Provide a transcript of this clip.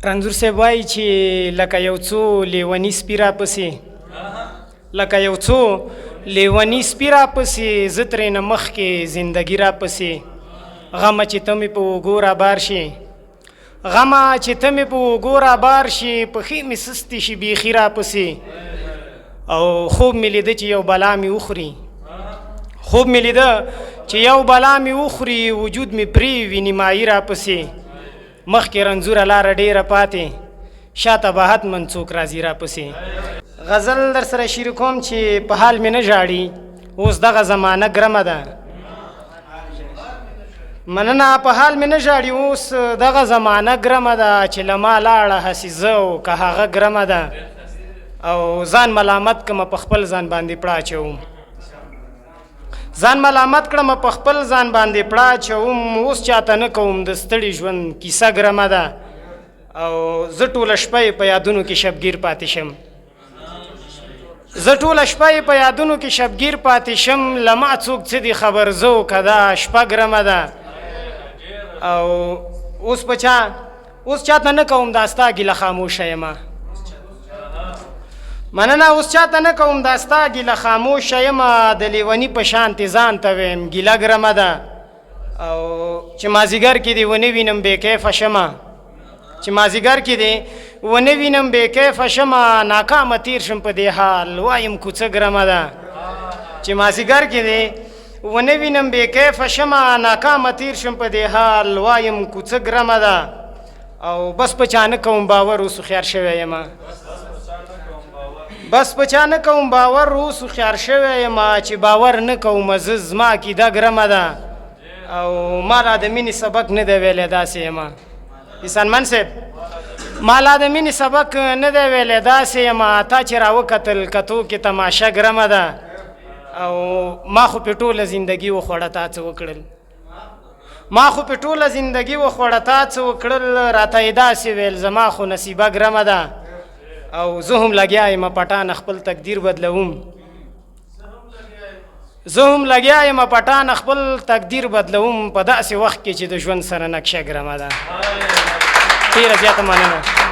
رنځور صاحب وایي چې لکه یو څو لیوني سپي راپسې لکه یو څو لیوني سپي راپسې زه ترېنه مخکې زندګي راپسې غمه چې ته مې په اوږو رابار شي غمه چې ته مې په اوږو رابار شي پښې مې سستې شي بیخي راپسې او خوب مې لیده چې یو بلا مې وخوري خوب مې لیده چې یو بلا مې وخوري وجود مې پرې وي نیمایي راپسې مخکې رنځوره لاره ډېره پاتې شاته به حتمن څوک راځي راپسې غزل در سره شریکوم چې په حال مې نه ژاړي اوس دغه زمانه ګرمه ده مننه په حال مې نه ژاړي اوس دغه زمانه ګرمه ده چې له ما لاړه هسې زه او که هغه ګرمه ده او ځان ملامت کړم په خپل ځان باندې پړه اچوم ځان ملامت کړم په خپل ځان باندې پړه اچوم اوس چاته نه کوم د ستړي ژوند کیسه ګرمه ده او زه ټوله شپه په یادونو کې شبګیر پاتې شم زه ټوله شپه په یادونو کې شبګیر پاتې شم له ما څوک څه دي خبر زه و که دا شپه ګرمه ده او اوس چاته نه کوم دا ستا ګیله خاموشه یمه مننه اوس چاته نه کوم دا ستا ګیله خاموشه یمه د لیوني په شانتې ځان ته ویم ګیله ګرمه ده او چې مازدیګر کې دې ونه وینم بې کیفه شمه چې مازدیګر کې دې ونه وینم بې کیفه شمه ناکامه تیر شم په دې حال وایم کوڅه ګرمه ده چې مازدیګر کې دې ونه وینم بې کیفه شمه ناکامه تیر شم په دې حال وایم کوڅه ګرمه ده او بس په چا نه کوم باور اوس هوښیار شوی یمه بس په چا نه کوم باور اوس هوښیار شوی یمه چې باور نه کوم زه زما عقیده ګرمه ده او ما لا د مینې سبق نه دی ویلی داسې یمه احسانمن صاحب ما لا د مینې سبق نه دی ویلی داسې یمه تا چې راوکتل کتو کې تماشه ګرمه ده او ما خو پې ټوله زندګي وخوړه تا څه وکړل ما خو پې ټوله زندګي وخوړه تا څه وکړل راته یې داسې ویل زما خو نصیبه ګرمه ده او زه هم لګیا یم پټانه خپل تقدیر بدلوم زه هم لګیا یم پټانه خپل تقدیر بدلوم په داسې وخت کې چې د ژوند سره نقشه ګرمه ده ډېره زیاته مننه